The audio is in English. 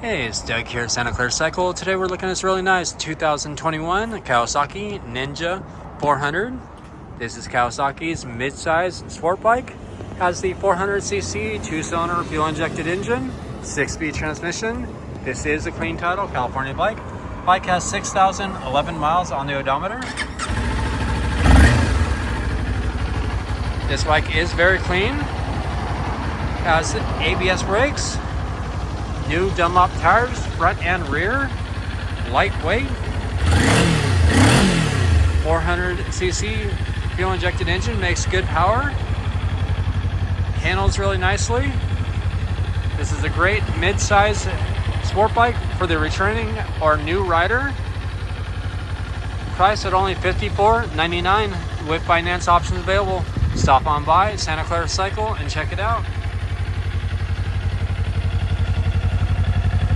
Hey, it's Doug here at Santa Clara Cycle. Today we're looking at this really nice 2021 Kawasaki Ninja 400. This is Kawasaki's mid-size sport bike. Has the 400cc 2-cylinder fuel-injected engine, 6-speed transmission. This is a clean title California bike. Bike has 6,011 miles on the odometer. This bike is very clean. Has ABS brakes. New Dunlop tires, front and rear, lightweight, 400cc fuel-injected engine, makes good power, handles really nicely. This is a great mid-size sport bike for the returning or new rider. Price at only $54.99 with finance options available. Stop on by Santa Clara Cycle and check it out.